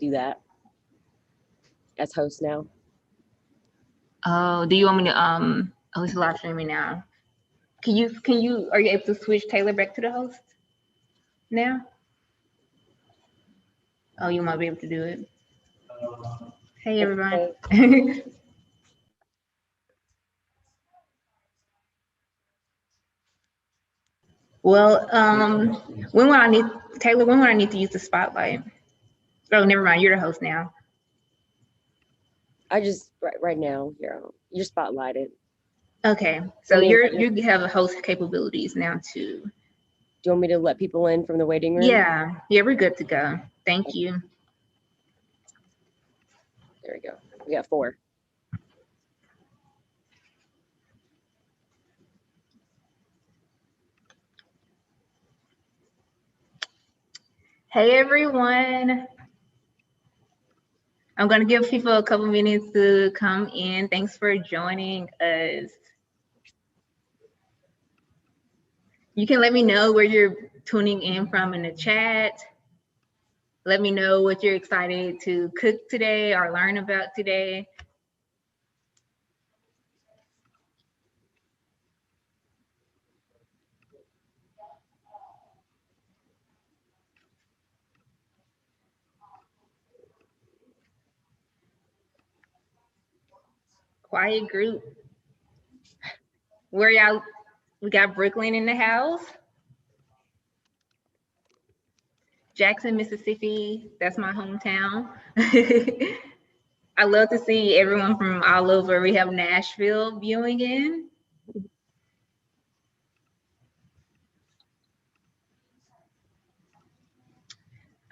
do that as host now. Oh, do you want me to oh, it's live streaming now. Are you able to switch Taylor back to the host now? Oh, you might be able to do it. Hey everyone. Well, when would I need Taylor? When would I need to use the spotlight? Oh, never mind. You're the host now. I just right now you're spotlighted. Okay, so you have host capabilities now too. Do you want me to let people in from the waiting room? Yeah, we're good to go. Thank you. There we go. We got 4. Hey everyone. I'm going to give people a couple minutes to come in. Thanks for joining us. You can let me know where you're tuning in from in the chat. Let me know what you're excited to cook today or learn about today. Quiet group. Where y'all? We got Brooklyn in the house. Jackson, Mississippi. That's my hometown. I love to see everyone from all over. We have Nashville viewing in.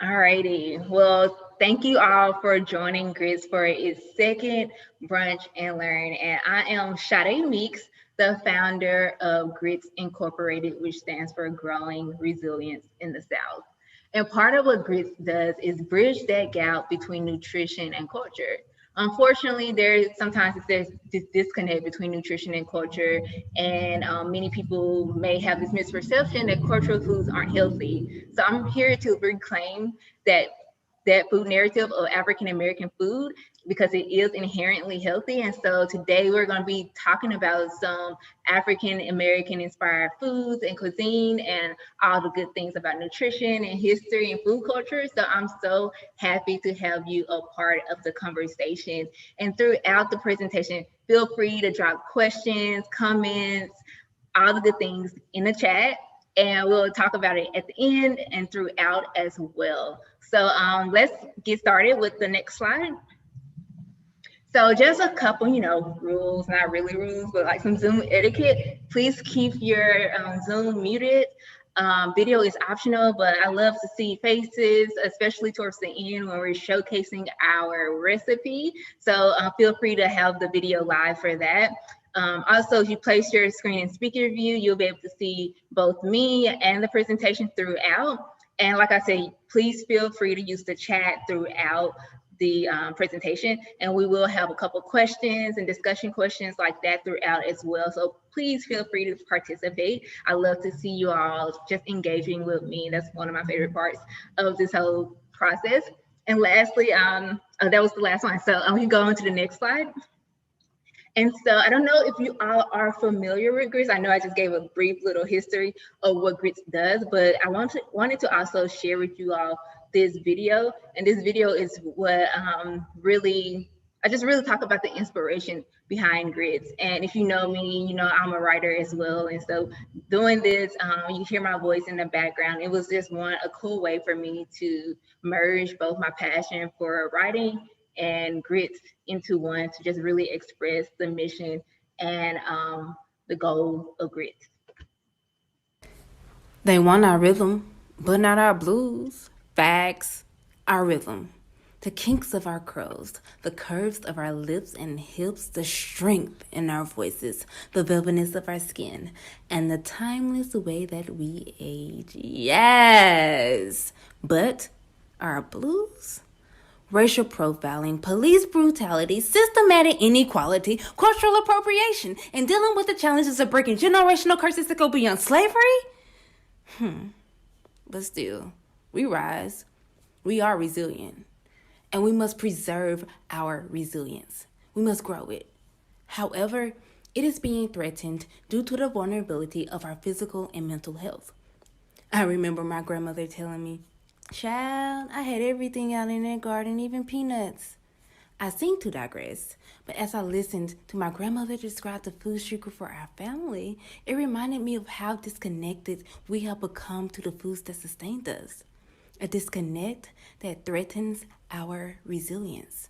All righty. Well, thank you all for joining GRITS for its second Brunch and Learn. And I am Sade Meeks, the founder of GRITS Incorporated, which stands for Growing Resilience in the South. And part of what GRITS does is bridge that gap between nutrition and culture. Unfortunately, there's this disconnect between nutrition and culture, and many people may have this misperception that cultural foods aren't healthy. So I'm here to reclaim that food narrative of African American food, because it is inherently healthy. And so today we're going to be talking about some African American inspired foods and cuisine and all the good things about nutrition and history and food culture. So I'm so happy to have you a part of the conversation. And throughout the presentation, feel free to drop questions, comments, all the good things in the chat, and we'll talk about it at the end and throughout as well. So let's get started with the next slide. So just a couple, rules, not really rules, but like some Zoom etiquette. Please keep your Zoom muted. Video is optional, but I love to see faces, especially towards the end when we're showcasing our recipe. So feel free to have the video live for that. Also, if you place your screen in speaker view, you'll be able to see both me and the presentation throughout. And like I said, please feel free to use the chat throughout the presentation, and we will have a couple questions and discussion questions like that throughout as well. So please feel free to participate. I love to see you all just engaging with me. That's one of my favorite parts of this whole process. And lastly, that was the last one. So we go on to the next slide. And so I don't know if you all are familiar with GRITS. I know I just gave a brief little history of what GRITS does, but I wanted to also share with you all this video. And this video is what I just really talk about the inspiration behind GRITS. And if you know me, you know I'm a writer as well. And so doing this, you hear my voice in the background. It was just a cool way for me to merge both my passion for writing and GRITS into one, to just really express the mission and the goal of GRITS. They want our rhythm, but not our blues. Facts, our rhythm. The kinks of our curls, the curves of our lips and hips, the strength in our voices, the velvetness of our skin, and the timeless way that we age. Yes! But our blues? Racial profiling, police brutality, systematic inequality, cultural appropriation, and dealing with the challenges of breaking generational curses that go beyond slavery? But still, we rise. We are resilient. and we must preserve our resilience. We must grow it. However, it is being threatened due to the vulnerability of our physical and mental health. I remember my grandmother telling me, "Child, I had everything out in that garden, even peanuts." I seem to digress, but as I listened to my grandmother describe the food secret for our family, it reminded me of how disconnected we have become to the foods that sustained us. A disconnect that threatens our resilience.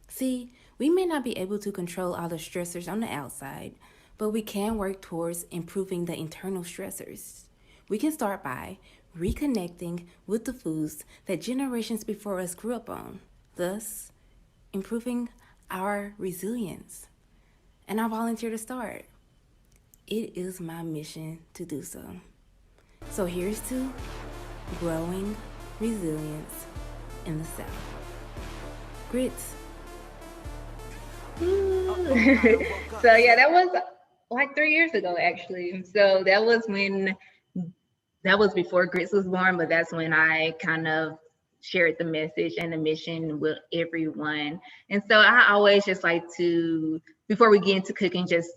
See, we may not be able to control all the stressors on the outside, but we can work towards improving the internal stressors. We can start by reconnecting with the foods that generations before us grew up on, thus improving our resilience. And I volunteer to start. It is my mission to do so. So here's to growing resilience in the South. Grits. So yeah, that was like 3 years ago actually. So that was before Grits was born, but that's when I kind of shared the message and the mission with everyone. And so I always just like to, before we get into cooking, just,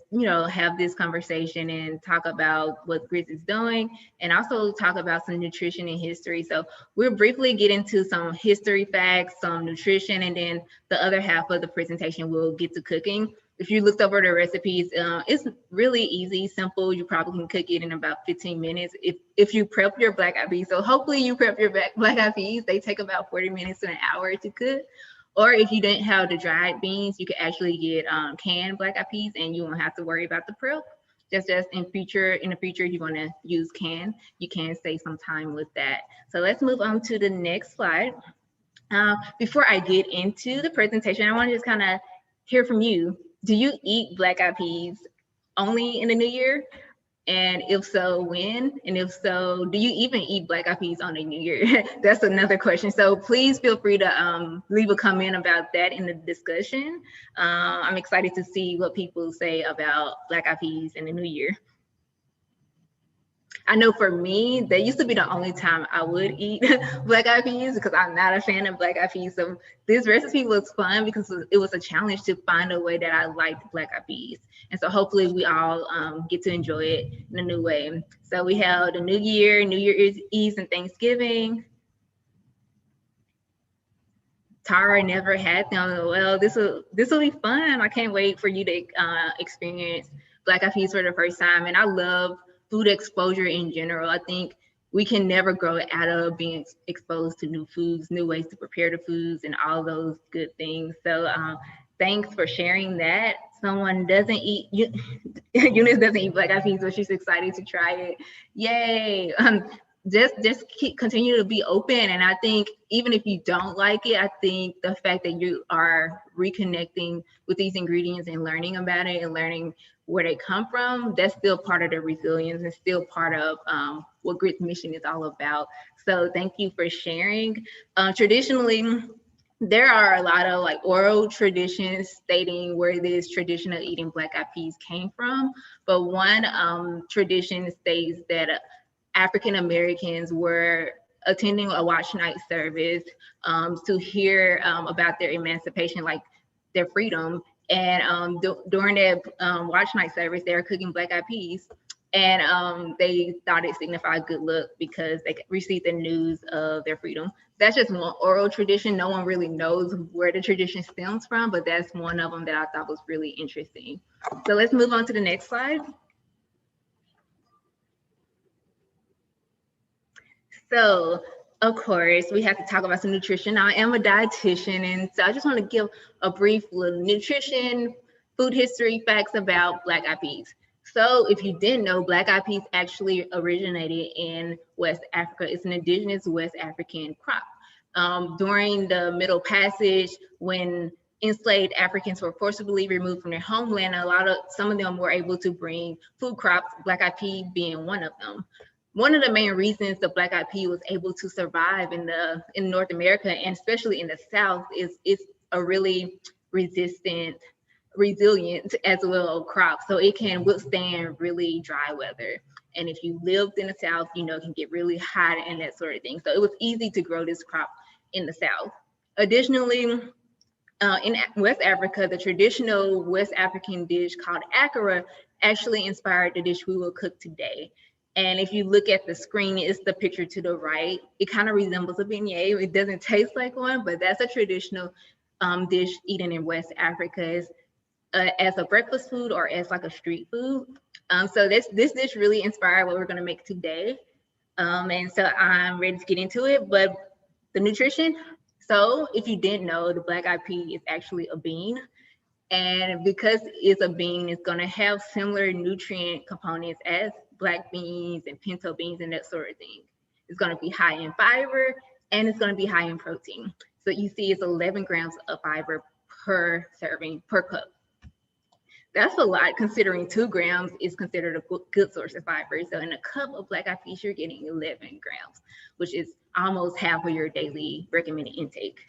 have this conversation and talk about what Grits is doing and also talk about some nutrition and history. So we'll briefly get into some history facts, some nutrition, and then the other half of the presentation we'll get to cooking. If you looked over the recipes, it's really easy, simple. You probably can cook it in about 15 minutes if you prep your black eyed peas. So hopefully you prep your black eyed peas. They take about 40 minutes to an hour to cook. Or if you didn't have the dried beans, you could actually get canned black eyed peas, and you won't have to worry about the prep. Just in the future, if you want to use canned, you can save some time with that. So let's move on to the next slide. Before I get into the presentation, I want to just kind of hear from you. Do you eat black eyed peas only in the new year? And if so, when? And if so, do you even eat black eyed peas on the new year? That's another question. So please feel free to leave a comment about that in the discussion. I'm excited to see what people say about black eyed peas in the new year. I know for me, that used to be the only time I would eat black eyed peas because I'm not a fan of black eyed peas. So this recipe was fun because it was a challenge to find a way that I liked black eyed peas. And so hopefully we all get to enjoy it in a new way. So we have the New Year's Eve and Thanksgiving. Tara never had them. Well, this will be fun. I can't wait for you to experience black eyed peas for the first time. And I love food exposure in general. I think we can never grow out of being exposed to new foods, new ways to prepare the foods, and all those good things. So thanks for sharing that. Someone doesn't eat, Eunice doesn't eat black eyed peas, but she's excited to try it. Yay. Just continue to be open. And I think even if you don't like it, I think the fact that you are reconnecting with these ingredients and learning about it and learning where they come from, that's still part of the resilience and still part of what Grits mission is all about. So thank you for sharing. Traditionally, there are a lot of oral traditions stating where this tradition of eating black eyed peas came from. But one tradition states that African Americans were attending a watch night service to hear about their emancipation, their freedom. And during that watch night service, they were cooking black eyed peas. And they thought it signified good luck because they received the news of their freedom. That's just one oral tradition. No one really knows where the tradition stems from, but that's one of them that I thought was really interesting. So let's move on to the next slide. So, of course, we have to talk about some nutrition. I am a dietitian, and so I just want to give a brief little nutrition, food history facts about black eyed peas. So if you didn't know, black eyed peas actually originated in West Africa. It's an indigenous West African crop. During the Middle Passage, when enslaved Africans were forcibly removed from their homeland, some of them were able to bring food crops, black eyed pea being one of them. One of the main reasons the black eyed pea was able to survive in North America, and especially in the South, is it's a really resilient as well crop. So it can withstand really dry weather. And if you lived in the South, it can get really hot and that sort of thing. So it was easy to grow this crop in the South. Additionally, in West Africa, the traditional West African dish called akara actually inspired the dish we will cook today. And if you look at the screen, it's the picture to the right. It kind of resembles a beignet. It doesn't taste like one, but that's a traditional dish eaten in West Africa as a breakfast food or as like a street food. So this dish really inspired what we're gonna make today. And so I'm ready to get into it, but the nutrition. So if you didn't know, the black eyed pea is actually a bean. And because it's a bean, it's gonna have similar nutrient components as black beans and pinto beans and that sort of thing. It's gonna be high in fiber and it's gonna be high in protein. So you see it's 11 grams of fiber per serving, per cup. That's a lot considering 2 grams is considered a good source of fiber. So in a cup of black eyed peas, you're getting 11 grams, which is almost half of your daily recommended intake.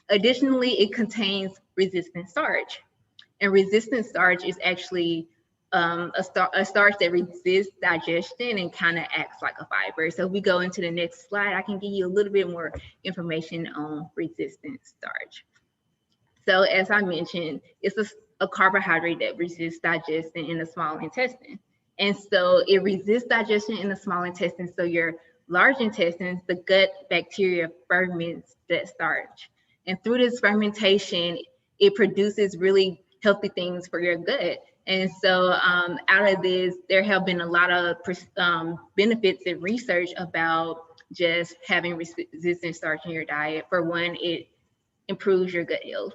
Additionally, it contains resistant starch. And resistant starch is actually a starch that resists digestion and kind of acts like a fiber. So if we go into the next slide, I can give you a little bit more information on resistant starch. So as I mentioned, it's a carbohydrate that resists digestion in the small intestine. And so it resists digestion in the small intestine. So your large intestines, the gut bacteria ferments that starch. And through this fermentation, it produces really healthy things for your gut. And so out of this, there have been a lot of benefits and research about just having resistant starch in your diet. For one, it improves your gut health.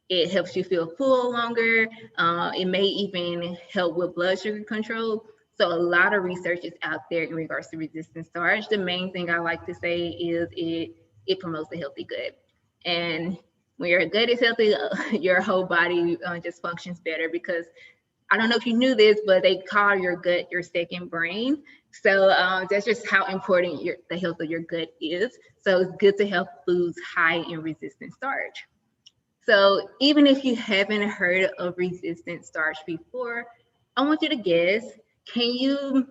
It helps you feel full longer. It may even help with blood sugar control. So a lot of research is out there in regards to resistant starch. The main thing I like to say is it promotes a healthy gut. And when your gut is healthy, your whole body just functions better, because I don't know if you knew this, but they call your gut your second brain. So that's just how important the health of your gut is. So it's good to have foods high in resistant starch. So even if you haven't heard of resistant starch before, I want you to guess, and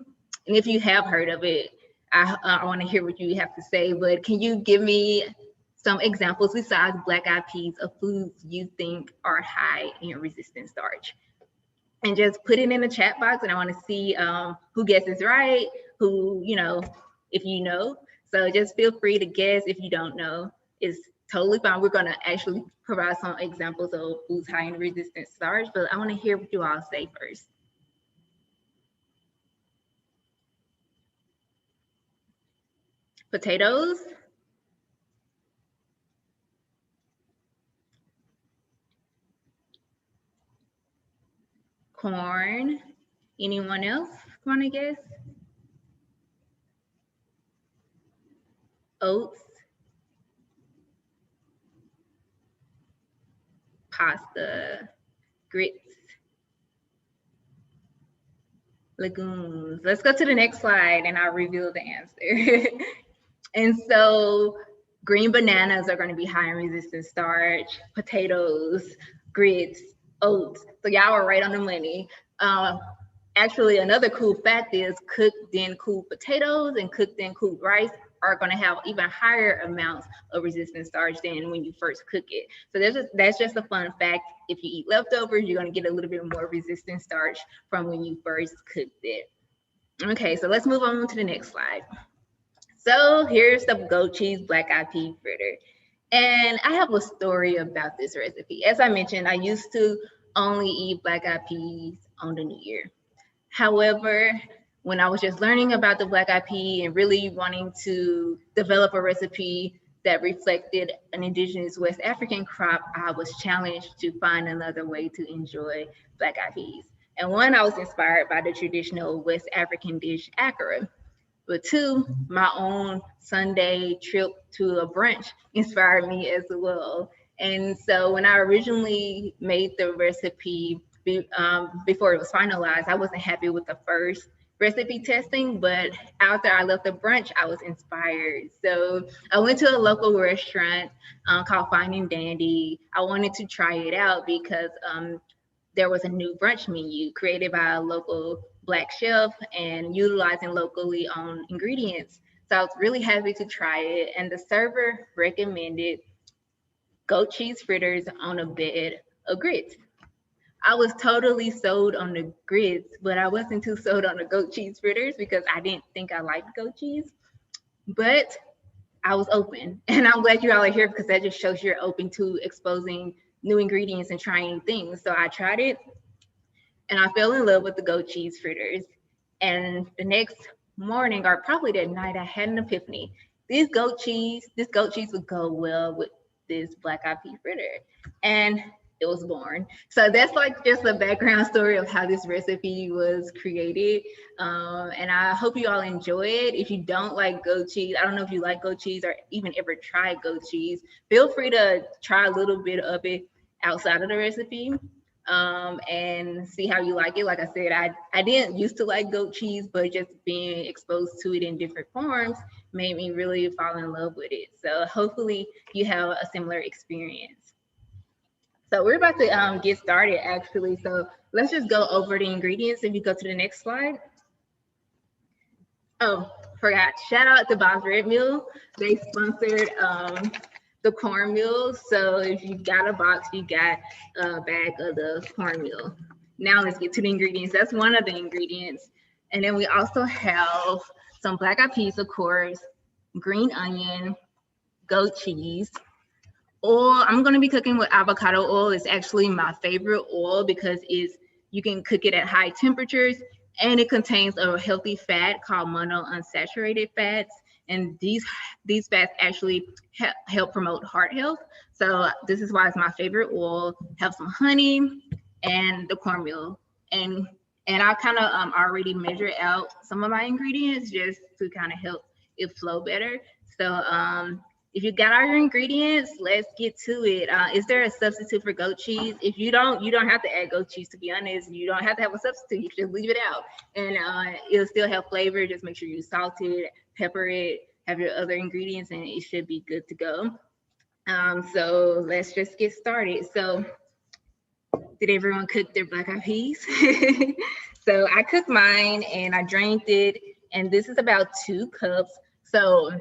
if you have heard of it, I want to hear what you have to say, but can you give me some examples besides black eyed peas of foods you think are high in resistant starch? And just put it in the chat box, and I want to see who guesses right, if you know. So just feel free to guess. If you don't know, it's totally fine. We're going to actually provide some examples of foods high in resistant starch, but I want to hear what you all say first. Potatoes. Corn. Anyone else want to guess? Oats. Pasta. Grits. Legumes. Let's go to the next slide and I'll reveal the answer. And so green bananas are going to be high in resistant starch, potatoes, grits, oats. So y'all are right on the money. Actually, another cool fact is cooked then cooled potatoes and cooked then cooled rice are going to have even higher amounts of resistant starch than when you first cook it. So that's just a fun fact. If you eat leftovers, you're going to get a little bit more resistant starch from when you first cooked it. Okay, so let's move on to the next slide. So here's the goat cheese black eyed pea fritter. And I have a story about this recipe. As I mentioned, I used to only eat black eyed peas on the New Year. However, when I was just learning about the black eyed pea and really wanting to develop a recipe that reflected an indigenous West African crop, I was challenged to find another way to enjoy black eyed peas. And one, I was inspired by the traditional West African dish akara. But two, my own Sunday trip to a brunch inspired me as well. And so when I originally made the recipe, before it was finalized, I wasn't happy with the first recipe testing, but after I left the brunch, I was inspired. So I went to a local restaurant called Fine and Dandy. I wanted to try it out because there was a new brunch menu created by a local Black chef and utilizing locally owned ingredients. So I was really happy to try it. And the server recommended goat cheese fritters on a bed of grits. I was totally sold on the grits, but I wasn't too sold on the goat cheese fritters because I didn't think I liked goat cheese. But I was open, and I'm glad you all are here because that just shows you're open to exposing new ingredients and trying new things. So I tried it, and I fell in love with the goat cheese fritters. And the next morning, or probably that night, I had an epiphany. This goat cheese would go well with this black eyed pea fritter, and it was born. So that's like just a background story of how this recipe was created. And I hope you all enjoy it. If you don't like goat cheese, I don't know if you like goat cheese or even ever tried goat cheese, feel free to try a little bit of it outside of the recipe. And see how you like it. Like I said, I didn't used to like goat cheese, but just being exposed to it in different forms made me really fall in love with it. So hopefully you have a similar experience. So we're about to get started actually. So let's just go over the ingredients. If you go to the next slide. Oh, forgot, shout out to Bob's Red Mill. They sponsored the cornmeal. So if you got a box, you got a bag of the cornmeal. Now let's get to the ingredients. That's one of the ingredients. And then we also have some black eyed peas, of course, green onion, goat cheese. Oil, I'm going to be cooking with avocado oil. It's actually my favorite oil because you can cook it at high temperatures, and it contains a healthy fat called monounsaturated fats. And these fats actually help promote heart health. So this is why it's my favorite oil. Have some honey and the cornmeal. And I kind of already measured out some of my ingredients just to kind of help it flow better. So if you got all your ingredients, let's get to it. Is there a substitute for goat cheese? If you don't have to add goat cheese, to be honest. You don't have to have a substitute. You should leave it out. And it'll still have flavor. Just make sure you salt it, pepper it, have your other ingredients, and it should be good to go. So let's just get started. So did everyone cook their black eyed peas? So I cooked mine and I drained it. And this is about 2 cups. So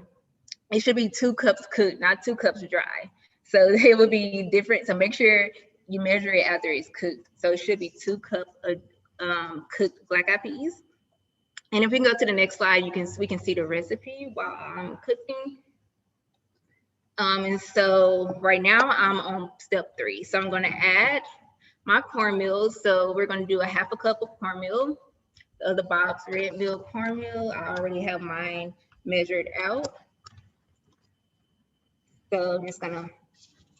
it should be 2 cups cooked, not 2 cups dry. So it will be different. So make sure you measure it after it's cooked. So it should be 2 cups of cooked black eyed peas. And if we can go to the next slide, we can see the recipe while I'm cooking. And so right now I'm on step 3. So I'm going to add my cornmeal. So we're going to do a 1/2 cup of cornmeal, the Bob's Red Mill cornmeal. I already have mine measured out. So I'm just gonna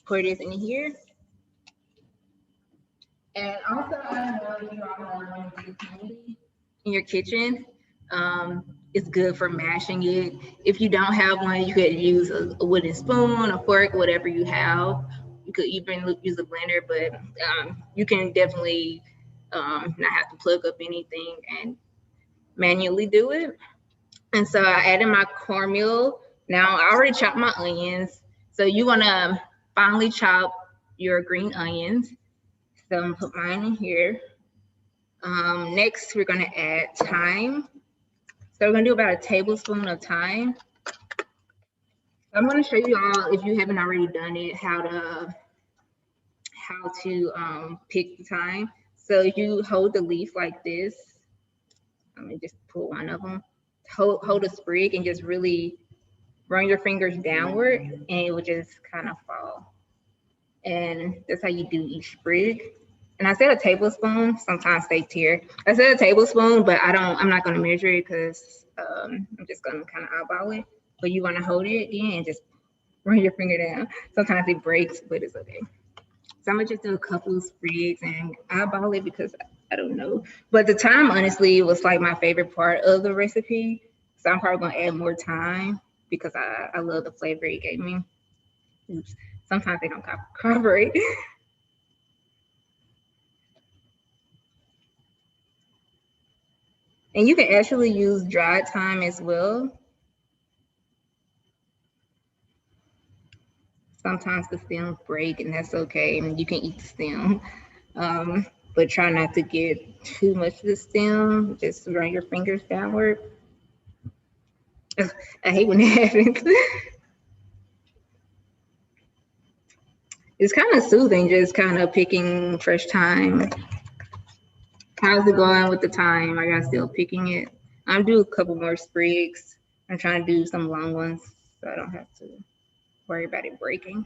pour this in here. And also, I know you all know in your kitchen, it's good for mashing it. If you don't have one, you could use a wooden spoon, a fork, whatever you have. You could even use a blender, but you can definitely not have to plug up anything and manually do it. And so I added my cornmeal. Now I already chopped my onions. So you want to finely chop your green onions. So I'm gonna put mine in here. Next, we're gonna add thyme. So we're gonna do about a tablespoon of thyme. I'm gonna show you all, if you haven't already done it, how to pick the thyme. So you hold the leaf like this. I'm gonna just pull one of them. Hold a sprig and just really run your fingers downward, and it will just kind of fall. And that's how you do each sprig. And I said a tablespoon, sometimes they tear. I said a tablespoon, but I'm not gonna measure it because I'm just gonna kind of eyeball it. But you wanna hold it again and just run your finger down. Sometimes it breaks, but it's okay. So I'm gonna just do a couple of sprigs and eyeball it because I don't know. But the thyme, honestly, was like my favorite part of the recipe. So I'm probably gonna add more thyme because I love the flavor it gave me. Oops. Sometimes they don't cooperate. And you can actually use dried thyme as well. Sometimes the stems break and that's okay. And you can eat the stem. But try not to get too much of the stem. Just run your fingers downward. I hate when it happens. It's kind of soothing, just kind of picking fresh thyme. How's it going with the thyme? Are y'all still picking it? I'm doing a couple more sprigs. I'm trying to do some long ones so I don't have to worry about it breaking.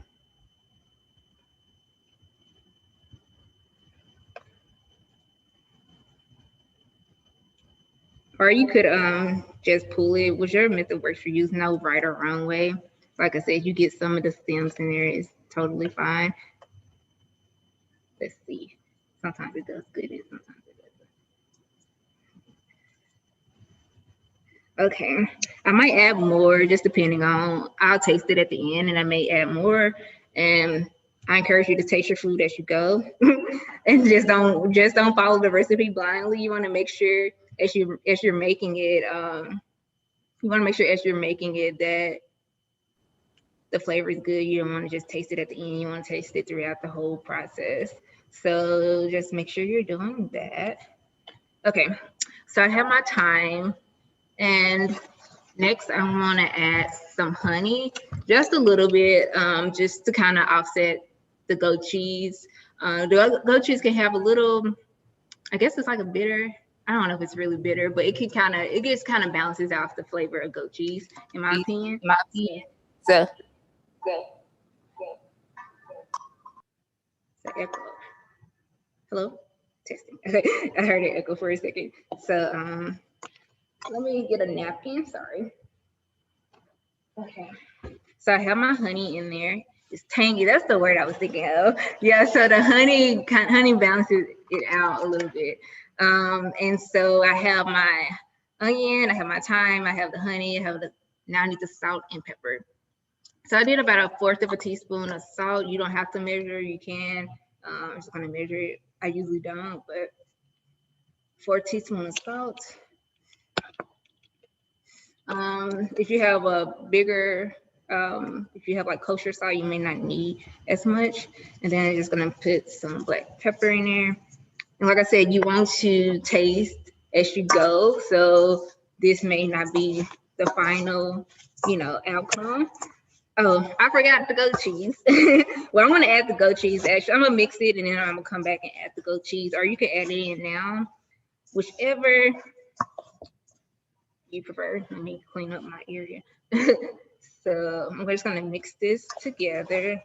Or you could just pull it, whichever method works for you. No right or wrong way. Like I said, you get some of the stems in there, it's totally fine. Let's see. Sometimes it does good and sometimes it doesn't. Okay, I might add more just depending on, I'll taste it at the end and I may add more. And I encourage you to taste your food as you go and just don't follow the recipe blindly. You want to make sure as you're making it, you want to make sure as you're making it that the flavor is good. You don't want to just taste it at the end. You want to taste it throughout the whole process. So just make sure you're doing that. Okay, so I have my thyme, and next I want to add some honey, just a little bit, just to kind of offset the goat cheese. The goat cheese can have a little, I guess it's like a bitter. I don't know if it's really bitter, but it just kind of balances out the flavor of goat cheese, in my opinion. So echo. Hello? Testing. I heard it echo for a second. So let me get a napkin, sorry. Okay. So I have my honey in there. It's tangy, that's the word I was thinking of. Yeah, so the honey balances it out a little bit. And so I have my onion, I have my thyme, I have the honey, now I need the salt and pepper. So I did about 1/4 of a teaspoon of salt. You don't have to measure, you can. I'm just gonna measure it. I usually don't, but 4 teaspoons of salt. If you have a bigger, if you have like kosher salt, you may not need as much. And then I'm just gonna put some black pepper in there. And like I said, you want to taste as you go. So this may not be the final, outcome. Oh, I forgot the goat cheese. Well, I'm gonna add the goat cheese. Actually, I'm gonna mix it and then I'm gonna come back and add the goat cheese, or you can add it in now, whichever you prefer. Let me clean up my area. So I'm just gonna mix this together.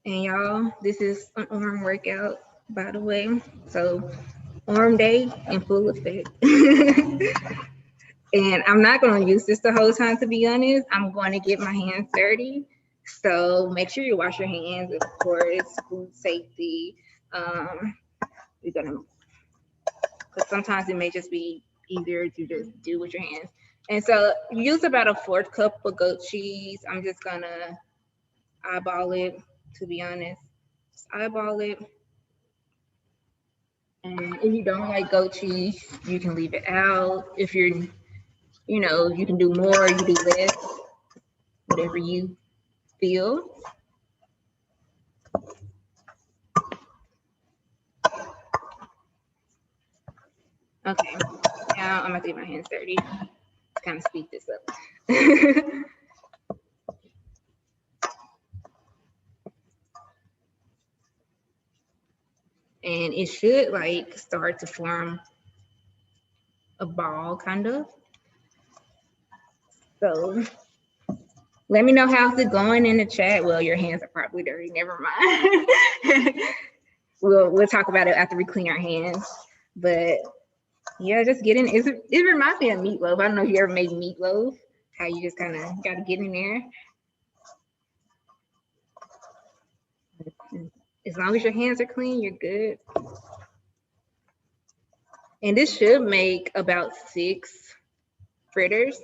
And y'all, this is an arm workout, by the way. So arm day in full effect. And I'm not going to use this the whole time, to be honest. I'm going to get my hands dirty. So make sure you wash your hands, of course, food safety. You're going to, because sometimes it may just be easier to just do with your hands. And so use about 1/4 cup of goat cheese. I'm just going to eyeball it, to be honest. Just eyeball it. And if you don't like goat cheese, you can leave it out. If you're, you can do more, you do less, whatever you feel. Okay, now I'm gonna get my hands dirty. Kind of speed this up. And it should like start to form a ball, kind of. So let me know how's it going in the chat. Well, your hands are probably dirty. Never mind. We'll talk about it after we clean our hands. But yeah, just get in. It reminds me of meatloaf. I don't know if you ever made meatloaf. How you just kind of got to get in there. As long as your hands are clean, you're good. And this should make about 6 fritters.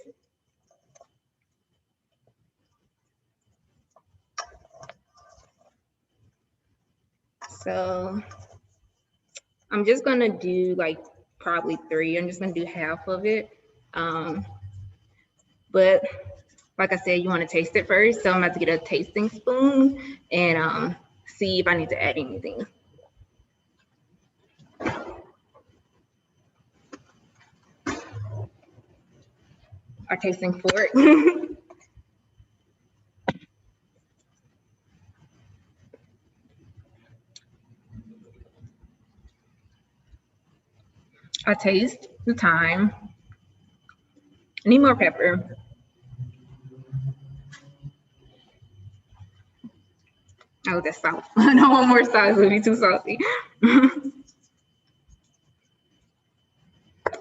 So I'm just gonna do like probably 3. I'm just gonna do half of it. But like I said, you want to taste it first. So I'm about to get a tasting spoon and see if I need to add anything. our tasting fork. I taste the thyme. I need more pepper. Oh, that's salt. I don't want more salt, it would be too salty. And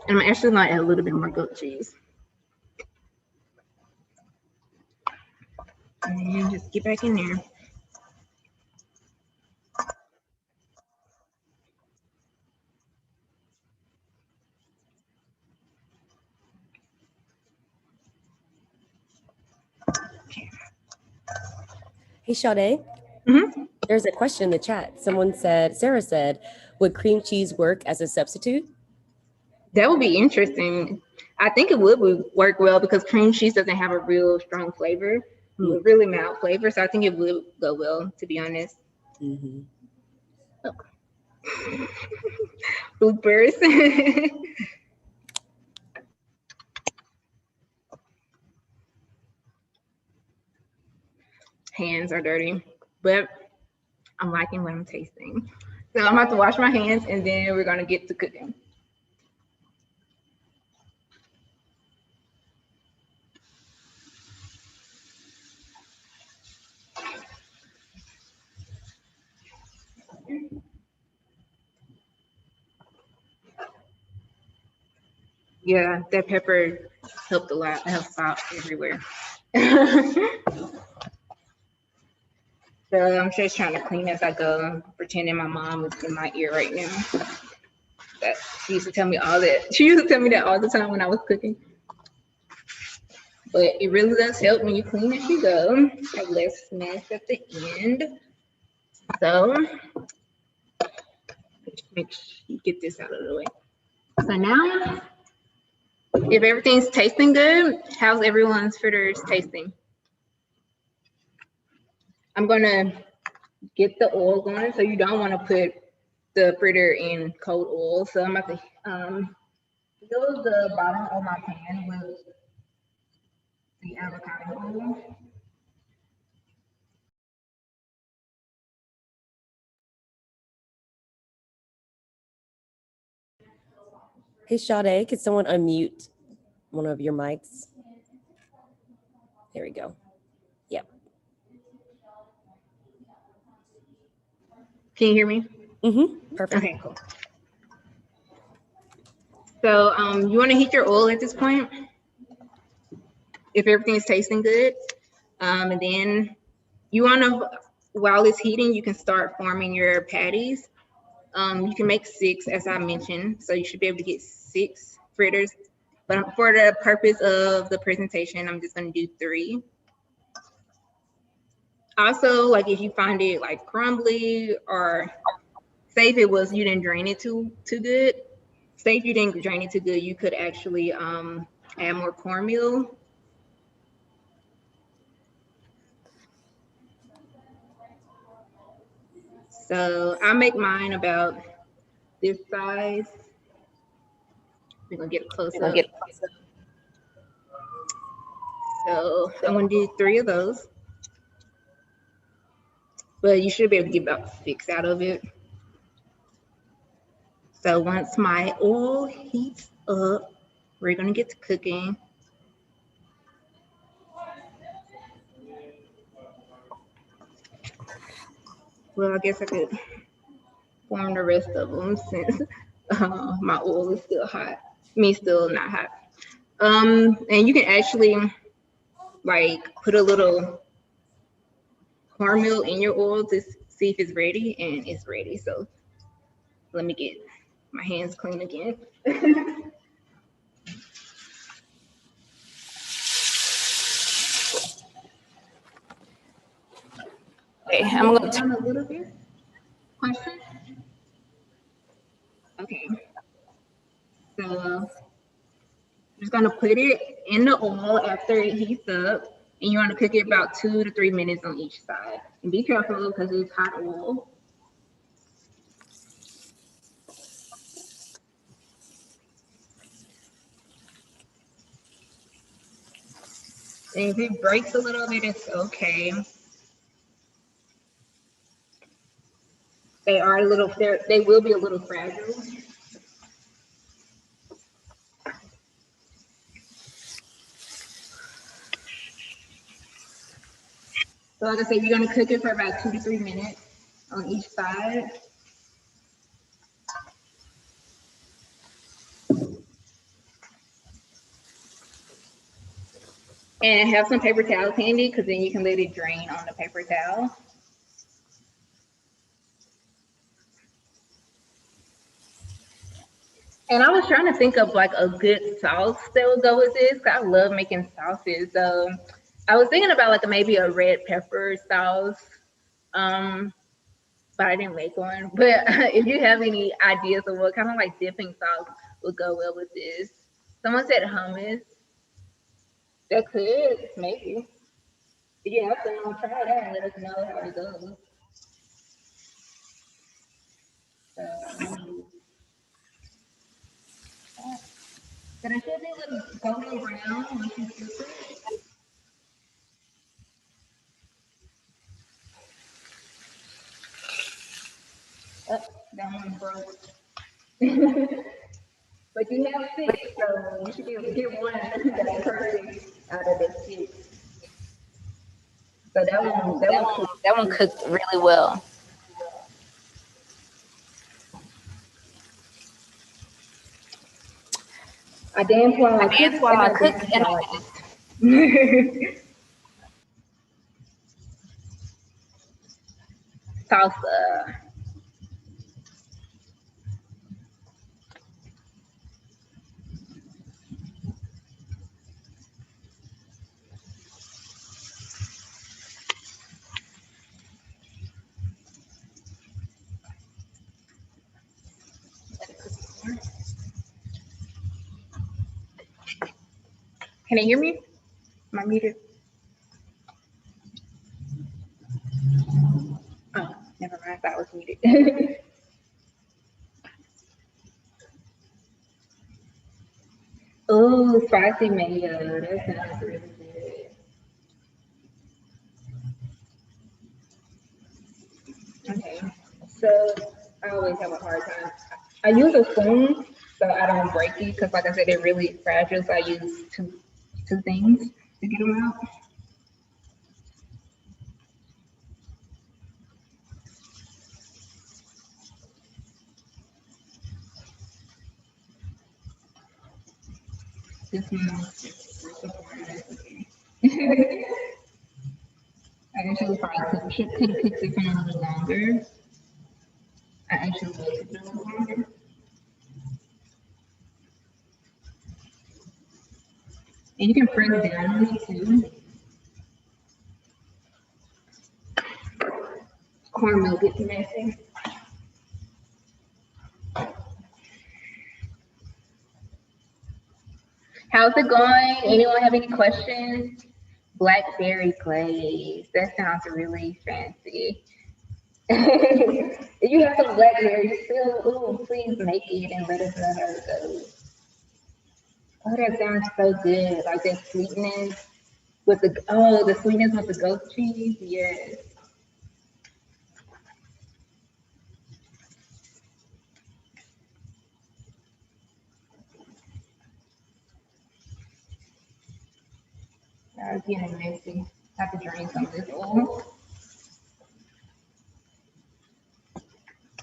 I'm actually gonna add a little bit more goat cheese. And just get back in there. Hey, Sade. There's a question in the chat. Sarah said, would cream cheese work as a substitute? That would be interesting. I think it would work well because cream cheese doesn't have a real strong flavor, a really mild flavor. So I think it would go well, to be honest. Mm-hmm. Bloopers. Hands are dirty, but I'm liking what I'm tasting. So I'm about to wash my hands and then we're gonna get to cooking. Yeah, that pepper helped a lot. I have salt everywhere. So I'm just trying to clean as I go, pretending my mom is in my ear right now. She used to tell me all that. She used to tell me that all the time when I was cooking. But it really does help when you clean as you go. Have less mess at the end. So make sure you get this out of the way. So now, if everything's tasting good, how's everyone's fritters tasting? I'm gonna get the oil going, so you don't want to put the fritter in cold oil. So I'm about to fill the bottom of my pan with the avocado oil. Hey, Sade, could someone unmute one of your mics? There we go. Yep. Can you hear me? Mm-hmm. Perfect. Okay, cool. So you want to heat your oil at this point if everything is tasting good, and then you want to, while it's heating, you can start forming your patties. You can make 6, as I mentioned, so you should be able to get 6 fritters. But for the purpose of the presentation, I'm just going to do 3. Also, like if you find it like crumbly, or say if it was you didn't drain it too good. Say if you didn't drain it too good, you could actually add more cornmeal. So I make mine about this size. We're gonna get a close up. So I'm gonna do 3 of those. But you should be able to get about 6 out of it. So once my oil heats up, we're gonna get to cooking. Well, I guess I could form the rest of them since my oil is still hot. Still not hot. And you can actually like put a little caramel in your oil to see if it's ready, and it's ready. So let me get my hands clean again. Okay, I'm gonna turn a little bit. Question? Okay. So I'm just gonna put it in the oil after it heats up, and you want to cook it about 2 to 3 minutes on each side. And be careful because it's hot oil. And if it breaks a little bit, it's okay. They are a little, they will be a little fragile. So like I said, you're gonna cook it for about 2 to 3 minutes on each side. And have some paper towels handy because then you can let it drain on the paper towel. And I was trying to think of like a good sauce that would go with this. I love making sauces. So I was thinking about like maybe a red pepper sauce. But I didn't make one. But if you have any ideas of what kind of like dipping sauce would go well with this. Someone said hummus. That could, maybe. If you have some, try that and let us know how it goes. But it should be a little golden brown once you flip it. Oh, that one broke. But you have 6, so you should be able to get one that's perfect out of the 6. So that one cooked really well. I dance while I cook and I salsa. Can you hear me? Am I muted? Oh, never mind. I thought I was muted. Oh, spicy mango. That sounds really good. Okay. So I always have a hard time. I use a spoon so I don't break it because, like I said, they're really fragile. So I use two things to get them out. This one I actually probably could have cooked this one a little longer. I actually waited a little longer. And you can press down on it too. Caramel gets messy. How's it going? Anyone have any questions? Blackberry glaze. That sounds really fancy. If you have some blackberries still, please make it and let us know how it goes. Oh, that sounds so good. Like that sweetness with the sweetness with the goat cheese. Yes. It's getting messy. I have to drain some of this oil.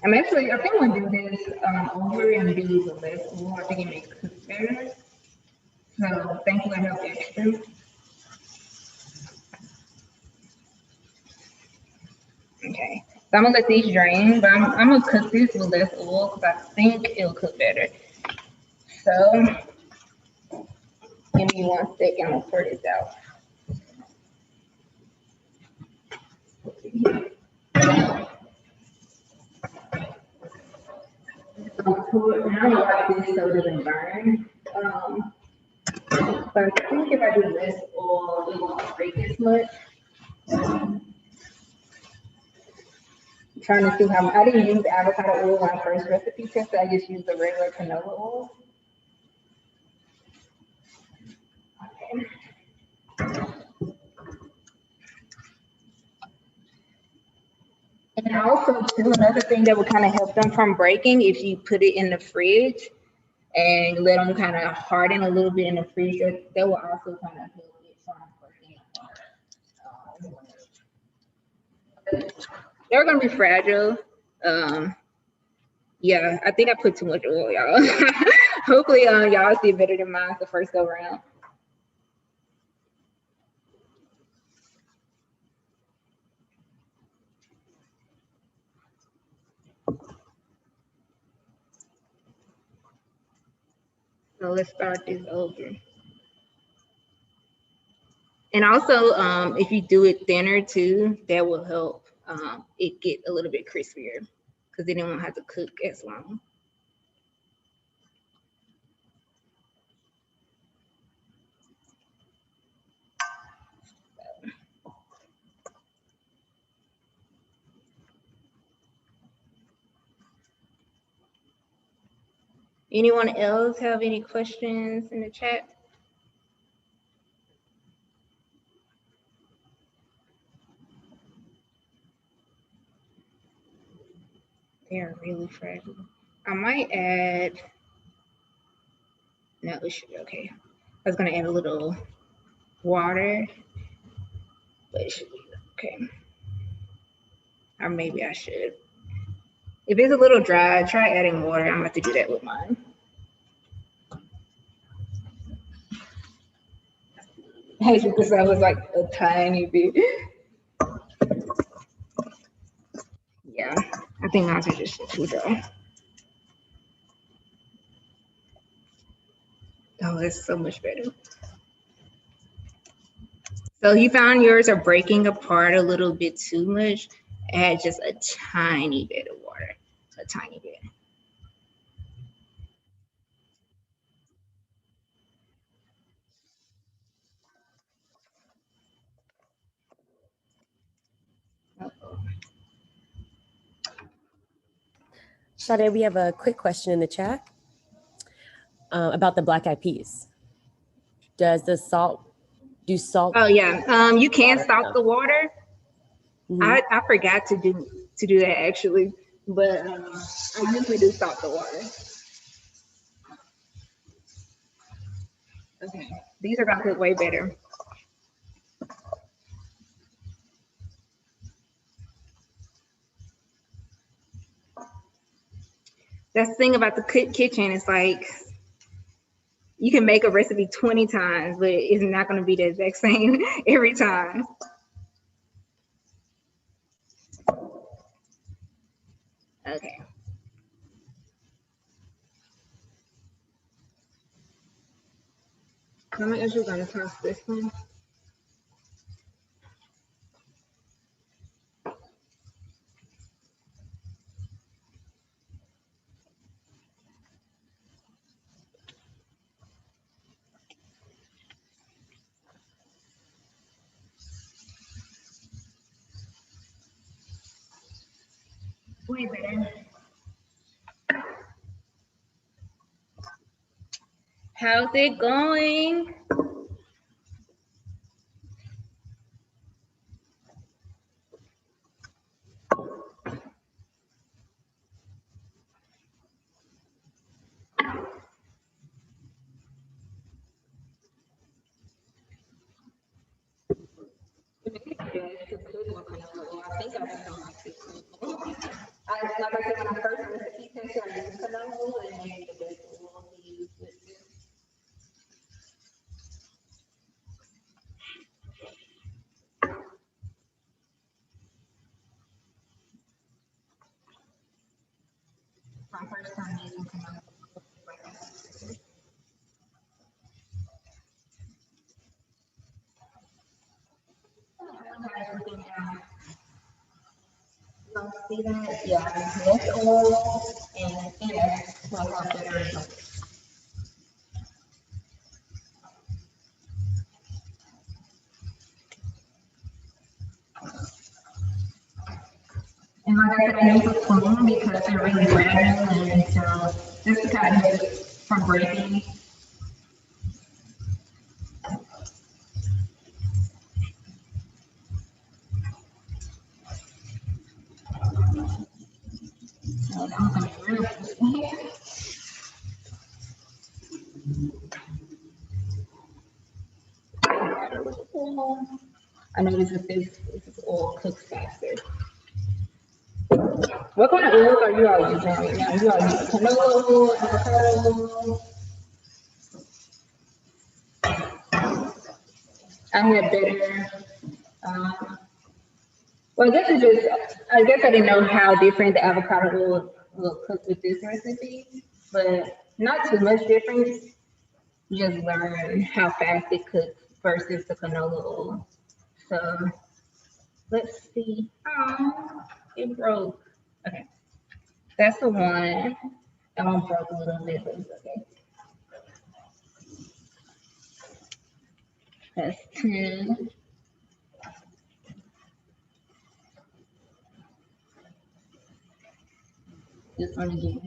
I think I'm gonna do this over and do the less oil. I think it makes it better. So thankfully I have extra. Okay, so I'm gonna let these drain, but I'm gonna cook this with less oil because I think it'll cook better. So give me 1 second, I'm gonna pour this out. So now I like this so it doesn't burn. But I think if I do less oil, it won't break as much. I'm trying to see how I didn't use avocado oil when I first recipe tested. I just used the regular canola oil. Okay. And also, too, another thing that would kind of help them from breaking if you put it in the fridge and let them kind of harden a little bit in the freezer, that will also kind of help it from breaking apart. They're gonna be fragile. Yeah, I think I put too much oil, y'all. Hopefully, y'all see better than mine the first go round. So let's start this over. And also, if you do it thinner too, that will help it get a little bit crispier because then it won't have to cook as long. Anyone else have any questions in the chat? They are really fragile. I might add, no, it should be okay. I was gonna add a little water, but it should be okay. Or maybe I should. If it's a little dry, try adding water. I'm about to do that with mine. As you can see, I was like a tiny bit. Yeah, I think mine are just too dry. Oh, it's so much better. So you found yours are breaking apart a little bit too much. Add just a tiny bit of water, a tiny bit. Sade, we have a quick question in the chat about the black eyed peas. Does the salt, do salt? Oh yeah, you can salt the water. Mhm. I forgot to do that actually, but I usually do salt the water. Okay, these are gonna cook way better. That's the thing about the kitchen. It's like you can make a recipe 20 times, but it's not going to be the exact same every time. Okay. I'm actually going to toss this one. Way better. How's it going? My first time using canola. See that? Yeah, less oil and thinner will have better results. And like I said, I use a spoon because they're really fragile, and so this is kind of from breaking. avocado oil. I noticed that this oil cooks faster. What kind of oils are you all using right now? You all using canola oil, avocado oil? I had better. Well, I guess I didn't know how different the avocado oil will cook with this recipe, but not too much difference. Just learn how fast it cooks versus the canola oil. So let's see. Oh, it broke. Okay, that's the one. That one broke a little bit, but it's okay. That's 10. This one again.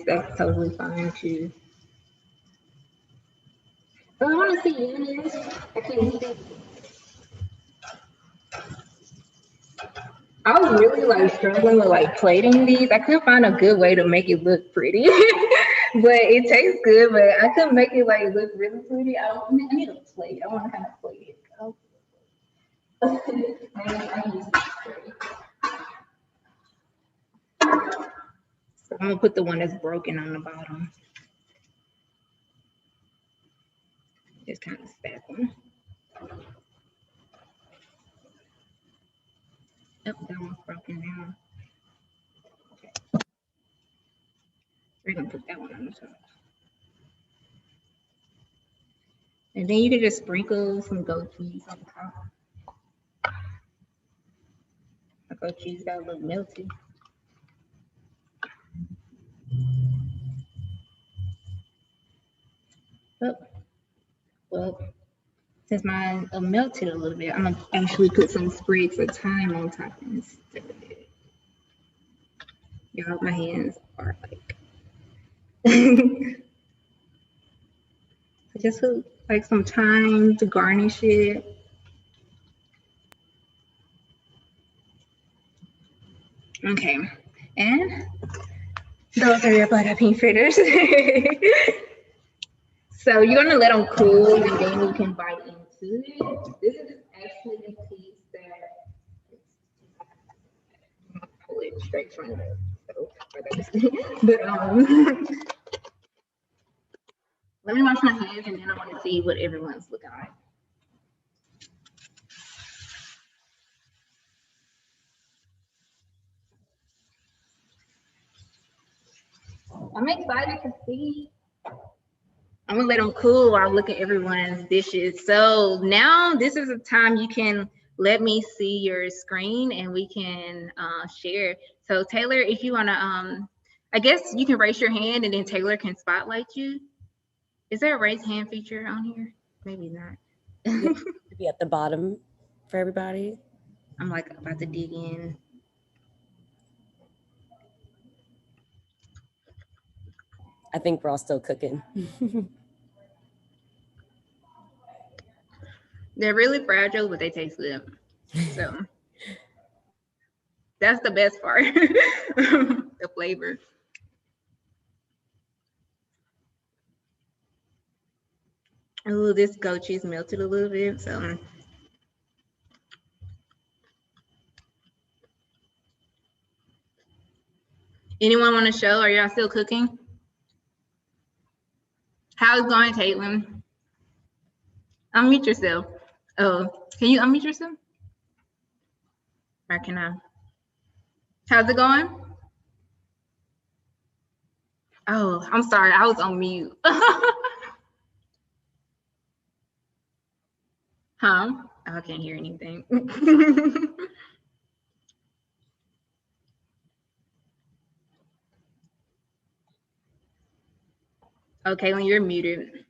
That's totally fine too. Oh, I want to see you. I can't see. I was really like struggling with like plating these. I couldn't find a good way to make it look pretty, but it tastes good. But I couldn't make it like look really pretty. I need a plate. I want to kind of plate it. Oh. So I'm gonna put the one that's broken on the bottom. Just kind of stack them. Oh, that one's broken now. Okay. We're gonna put that one on the top. And then you can just sprinkle some goat cheese on top. The goat cheese got a little melty. Oh, well, since mine melted a little bit, I'm gonna actually put some sprigs of thyme on top instead of it. Y'all, my hands are like. Just like some thyme to garnish it. Okay, and those are your black eyed pea fritters. So you're gonna let them cool, and then you can bite into it. This is actually a piece that I'm gonna pull it straight from the stove. But let me wash my hands, and then I want to see what everyone's looking like. I'm excited to see. I'm gonna let them cool while I look at everyone's dishes. So now this is a time you can let me see your screen and we can share. So Taylor, if you wanna, I guess you can raise your hand and then Taylor can spotlight you. Is there a raise hand feature on here? Maybe not. It'll be at the bottom for everybody. I'm like about to dig in. I think we're all still cooking. They're really fragile, but they taste good. So that's the best part, the flavor. Oh, this goat cheese melted a little bit, so. Anyone want to show? Are y'all still cooking? How's it going, Caitlin? Unmute yourself. Oh, can you unmute yourself? Or can I? How's it going? Oh, I'm sorry, I was on mute. Huh? Oh, I can't hear anything. Okay, when you're muted.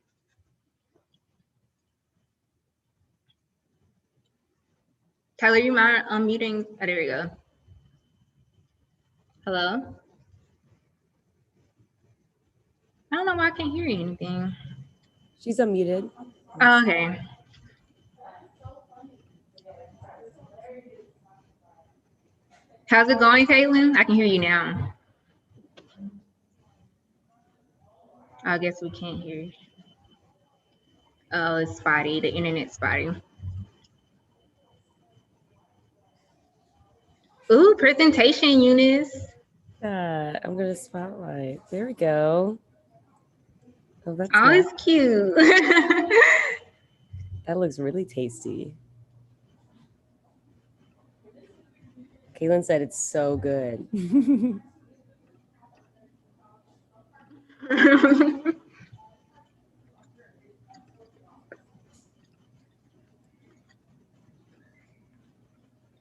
Tyler, you mind unmuting? Oh, there we go. Hello? I don't know why I can't hear anything. She's unmuted. Oh, okay. How's it going, Caitlin? I can hear you now. I guess we can't hear you. Oh, it's spotty. The internet's spotty. Ooh, presentation, Eunice. I'm gonna spotlight. There we go. Oh, that's Oh, nice. it's cute. That looks really tasty. Caitlin said it's so good.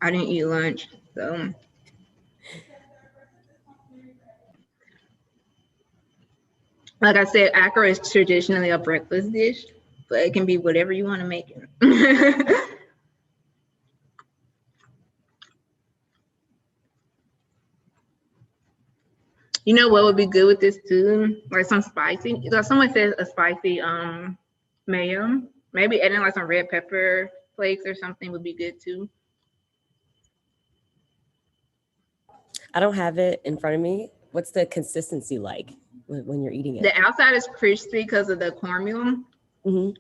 I didn't eat lunch, so. Like I said, akara is traditionally a breakfast dish, but it can be whatever you want to make it. You know what would be good with this too? Like some spicy. Like someone says a spicy mayo. Maybe adding like some red pepper flakes or something would be good too. I don't have it in front of me. What's the consistency like when you're eating it? The outside is crispy because of the cornmeal. Mm-hmm.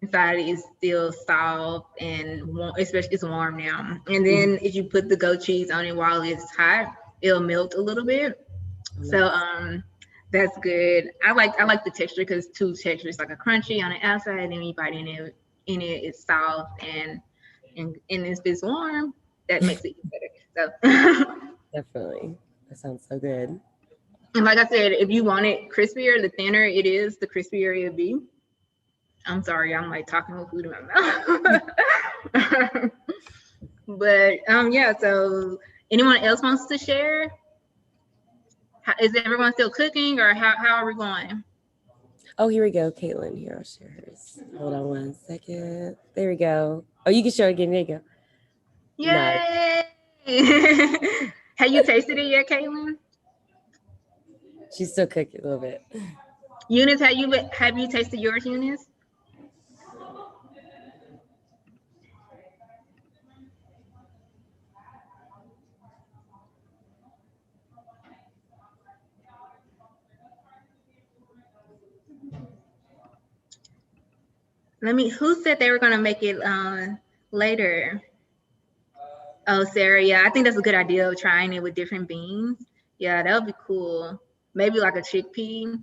Inside is still soft and warm, especially it's warm now. And then if you put the goat cheese on it while it's hot, it'll melt a little bit. So that's good. I like the texture because two textures, like a crunchy on the outside, and then you bite in it, it's soft and if it's warm, that makes it better. So Definitely, that sounds so good. And like I said, if you want it crispier, the thinner it is, the crispier it'll be. I'm sorry, I'm like talking with food in my mouth. But yeah. So anyone else wants to share? Is everyone still cooking, or how are we going? Oh, here we go, Caitlin. Here, I'll share hers. Hold on one second. There we go. Oh, you can show it again. There you go. Yay! Nice. Have you tasted it yet, Caitlin? She's still cooking a little bit. Eunice, have you tasted yours, Eunice? Who said they were gonna make it later? Oh, Sarah, yeah, I think that's a good idea of trying it with different beans. Yeah, that would be cool. Maybe like a chickpea.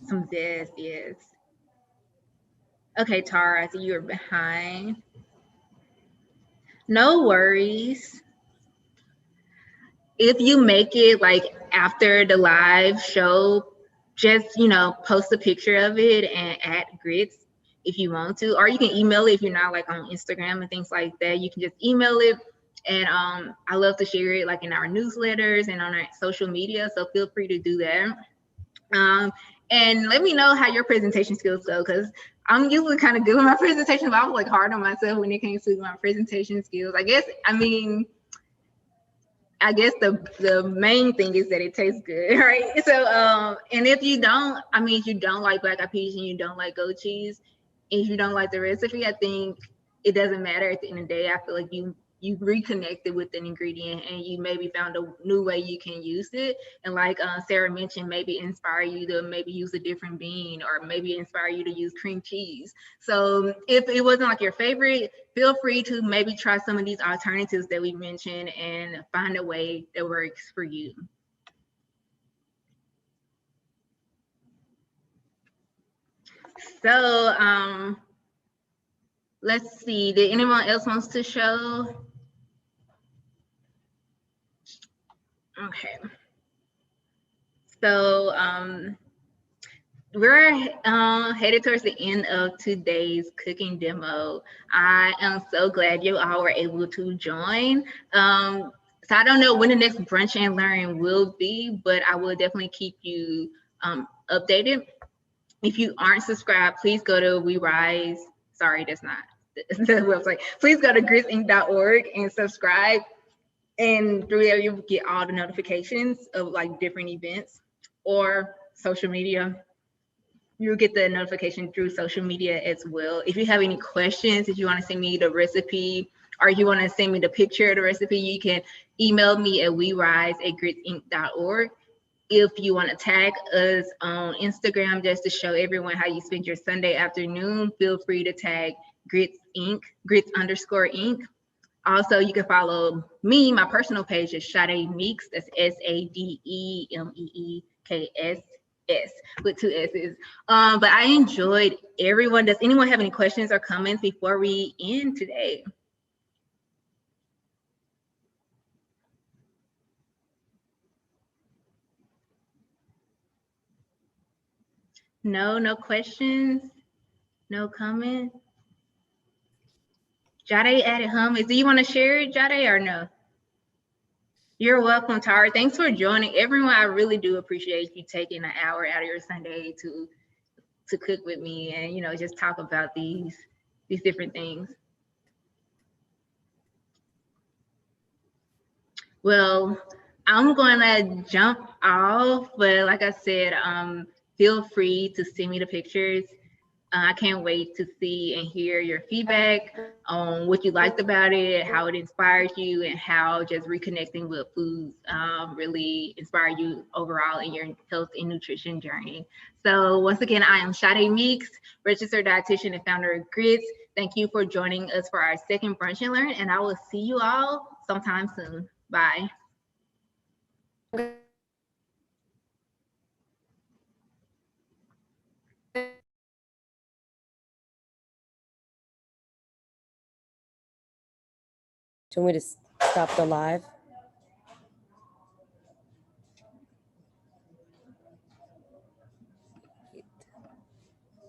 Some zest, yes. Okay, Tara, I see you're behind. No worries. If you make it like after the live show, just, post a picture of it and add grits if you want to, or you can email it if you're not like on Instagram and things like that. You can just email it, and I love to share it like in our newsletters and on our social media, so feel free to do that. And let me know how your presentation skills go, because I'm usually kind of good with my presentation, but I was like hard on myself when it came to my presentation skills. I guess the main thing is that it tastes good, right? So, and if you don't like black eyed peas and you don't like goat cheese, if you don't like the recipe, I think it doesn't matter at the end of the day. I feel like you reconnected with an ingredient and you maybe found a new way you can use it. And like Sarah mentioned, maybe inspire you to maybe use a different bean, or maybe inspire you to use cream cheese. So if it wasn't like your favorite, feel free to maybe try some of these alternatives that we mentioned and find a way that works for you. So let's see, did anyone else wants to show? Okay. So we're headed towards the end of today's cooking demo. I am so glad you all were able to join. So I don't know when the next Brunch and Learn will be, but I will definitely keep you updated. If you aren't subscribed, please go to We Rise. Sorry, that's not the website. Please go to gritsinc.org and subscribe. And through there, you'll get all the notifications of like different events, or social media. You'll get the notification through social media as well. If you have any questions, if you want to send me the recipe or if you want to send me the picture of the recipe, you can email me at werise@gritsinc.org. If you want to tag us on Instagram just to show everyone how you spend your Sunday afternoon, feel free to tag Grits Inc., Grits_Inc. Also, you can follow me. My personal page is Sade Meeks. That's SADEMEEKS with 2 S's. But I enjoyed everyone. Does anyone have any questions or comments before we end today? No questions, no comments. Jade added hummus. Do you want to share it, Jade, or no? You're welcome, Tara. Thanks for joining. Everyone, I really do appreciate you taking an hour out of your Sunday to cook with me and, you know, just talk about these different things. Well, I'm going to jump off, but like I said, feel free to send me the pictures. I can't wait to see and hear your feedback on what you liked about it, how it inspired you, and how just reconnecting with foods really inspired you overall in your health and nutrition journey. So once again, I am Sade Meeks, registered dietitian and founder of GRITS. Thank you for joining us for our second Brunch and Learn, and I will see you all sometime soon. Bye. Do you want me to stop the live?